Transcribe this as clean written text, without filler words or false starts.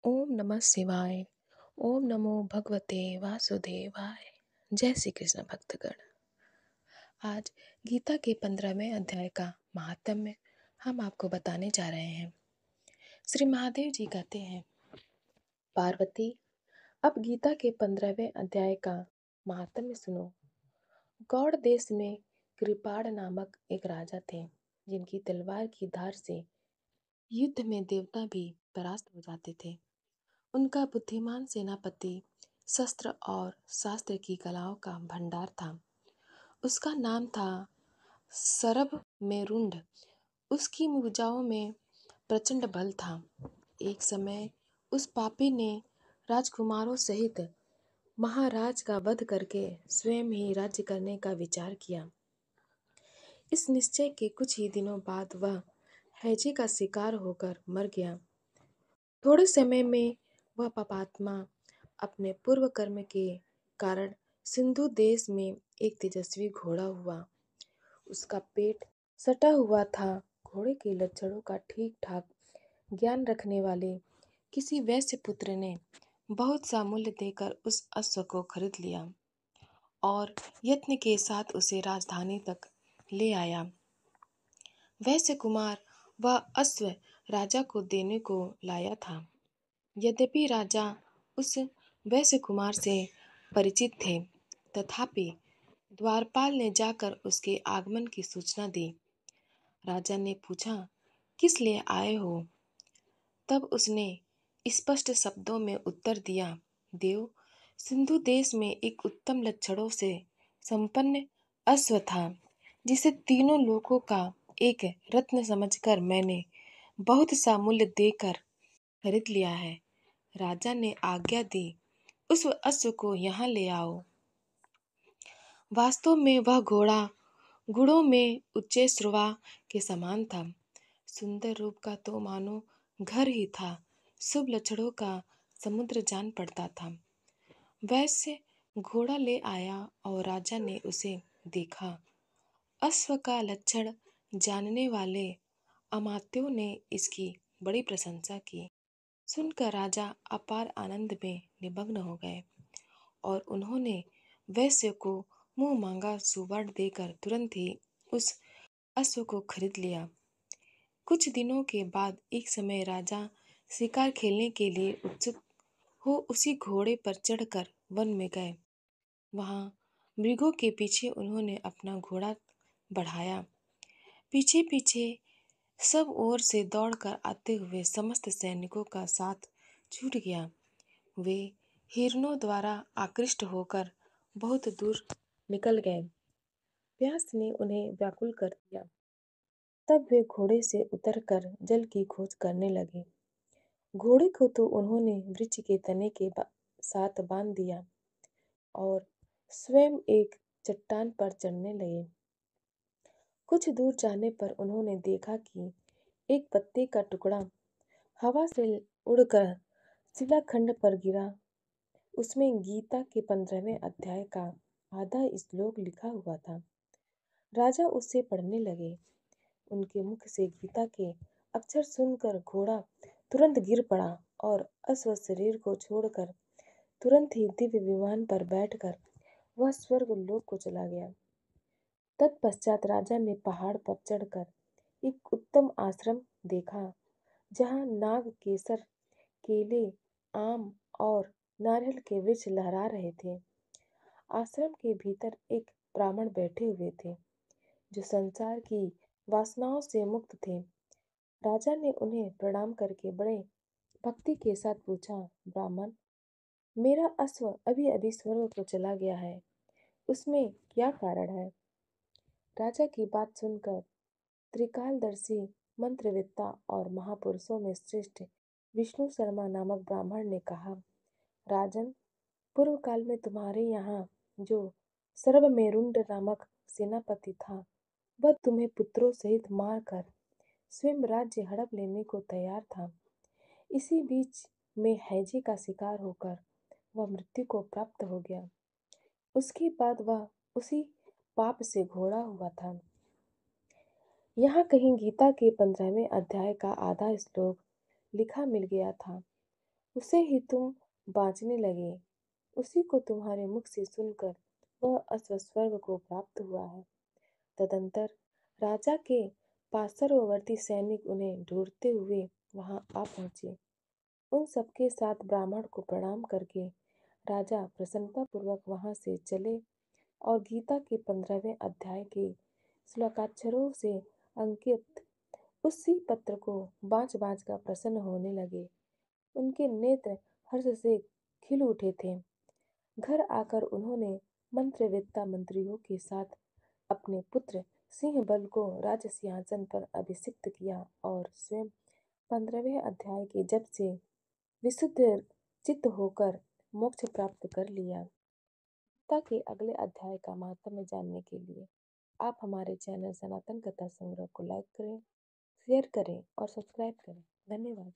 ओम नमः शिवाय। ओम नमो भगवते वासुदेवाय। जय श्री कृष्ण भक्तगण। आज गीता के 15वें अध्याय का महात्म्य हम आपको बताने जा रहे हैं। श्री महादेव जी कहते हैं, पार्वती, अब गीता के 15वें अध्याय का महात्म्य सुनो। गौड़ देश में कृपाण नामक एक राजा थे, जिनकी तलवार की धार से युद्ध में देवता भी परास्त हो जाते थे। उनका बुद्धिमान सेनापति शस्त्र और शास्त्र की कलाओं का भंडार था। उसका नाम था सरभ मेरुंड। उसकी भुजाओं में प्रचंड बल था। एक समय उस पापी ने राजकुमारों सहित महाराज का वध करके स्वयं ही राज्य करने का विचार किया। इस निश्चय के कुछ ही दिनों बाद वह हैजे का शिकार होकर मर गया। थोड़े समय में वह पापात्मा अपने पूर्व कर्म के कारण सिंधु देश में एक तेजस्वी घोड़ा हुआ। उसका पेट सटा हुआ था। घोड़े के लक्षणों का ठीक ठाक ज्ञान रखने वाले किसी वैश्य पुत्र ने बहुत सा मूल्य देकर उस अश्व को खरीद लिया और यत्न के साथ उसे राजधानी तक ले आया। वैश्य कुमार वह अश्व राजा को देने को लाया था। यद्यपि राजा उस वैश्य कुमार से परिचित थे, तथापि द्वारपाल ने जाकर उसके आगमन की सूचना दी। राजा ने पूछा, किस लिए आए हो? तब उसने स्पष्ट शब्दों में उत्तर दिया, देव, सिंधु देश में एक उत्तम लक्षणों से संपन्न अश्व था, जिसे तीनों लोगों का एक रत्न समझकर मैंने बहुत सा मूल्य देकर खरीद लिया है। राजा ने आज्ञा दी, उस अश्व को यहाँ ले आओ। वास्तव में वह घोड़ा गुणों में उच्च श्रवा के समान था। सुंदर रूप का तो मानो घर ही था। शुभ लक्षणों का समुद्र जान पड़ता था। वैसे घोड़ा ले आया और राजा ने उसे देखा। अश्व का लक्षण जानने वाले अमात्यों ने इसकी बड़ी प्रशंसा की। सुनकर राजा अपार आनंद में निमग्न हो गए और उन्होंने वैश्य को मुंह मांगा सुवर्ण देकर तुरंत ही उस अश्व को खरीद लिया। कुछ दिनों के बाद एक समय राजा शिकार खेलने के लिए उत्सुक हो उसी घोड़े पर चढ़कर वन में गए। वहां मृगों के पीछे उन्होंने अपना घोड़ा बढ़ाया। पीछे पीछे सब ओर से दौड़कर आते हुए समस्त सैनिकों का साथ छूट गया। वे हिरणों द्वारा आकृष्ट होकर बहुत दूर निकल गए। प्यास ने उन्हें व्याकुल कर दिया। तब वे घोड़े से उतरकर जल की खोज करने लगे। घोड़े को तो उन्होंने वृक्ष के तने के साथ बांध दिया और स्वयं एक चट्टान पर चढ़ने लगे। कुछ दूर जाने पर उन्होंने देखा कि एक पत्ते का टुकड़ा हवा से उड़कर शिलाखंड पर गिरा। उसमें गीता के 15वें अध्याय का आधा श्लोक लिखा हुआ था। राजा उससे पढ़ने लगे। उनके मुख से गीता के अक्षर सुनकर घोड़ा तुरंत गिर पड़ा और अश्व शरीर को छोड़कर तुरंत ही दिव्य विमान पर बैठकर वह स्वर्ग लोक को चला गया। तत्पश्चात राजा ने पहाड़ पर चढ़कर एक उत्तम आश्रम देखा, जहाँ नाग, केसर, केले, आम और नारियल के वृक्ष लहरा रहे थे। आश्रम के भीतर एक ब्राह्मण बैठे हुए थे, जो संसार की वासनाओं से मुक्त थे। राजा ने उन्हें प्रणाम करके बड़े भक्ति के साथ पूछा, ब्राह्मण, मेरा अश्व अभी अभी स्वर्ग को चला गया है, उसमें क्या कारण है? राजा की बात सुनकर त्रिकालदर्शी मंत्रवेत्ता और महापुरुषों में श्रेष्ठ विष्णु शर्मा नामक ब्राह्मण ने कहा, राजन, पूर्व काल में तुम्हारे यहाँ जो सर्वमेरुंड नामक सेनापति था, वह तुम्हें पुत्रों सहित मारकर स्वयं राज्य हड़प लेने को तैयार था। इसी बीच में हैजे का शिकार होकर वह मृत्यु को प्राप्त हो गया। उसके बाद वह उसी पाप से घोड़ा हुआ था। यहाँ कहीं गीता के 15वें अध्याय का आधा श्लोक लिखा मिल गया था। उसे ही तुम बाँचने लगे, उसी को तुम्हारे मुख से सुनकर वह अस्वस्थ को प्राप्त हुआ है। तदंतर राजा के पार्श्ववर्ती सैनिक उन्हें ढूंढते हुए वहां आ पहुंचे। उन सबके साथ ब्राह्मण को प्रणाम करके राजा प्रसन्नतापूर्वक वहां से चले और गीता के 15वें अध्याय के श्लोकाक्षरों से अंकित उसी पत्र को बाँच बाँच कर प्रसन्न होने लगे। उनके नेत्र हर्ष से खिल उठे थे। घर आकर उन्होंने मंत्रवेत्ता मंत्रियों के साथ अपने पुत्र सिंहबल को राज सिंहासन पर अभिषिक्त किया और स्वयं 15वें अध्याय के जप से विशुद्ध चित्त होकर मोक्ष प्राप्त कर लिया। गीता के अगले अध्याय का महात्म्य जानने के लिए आप हमारे चैनल सनातन कथा संग्रह को लाइक करें, शेयर करें और सब्सक्राइब करें। धन्यवाद।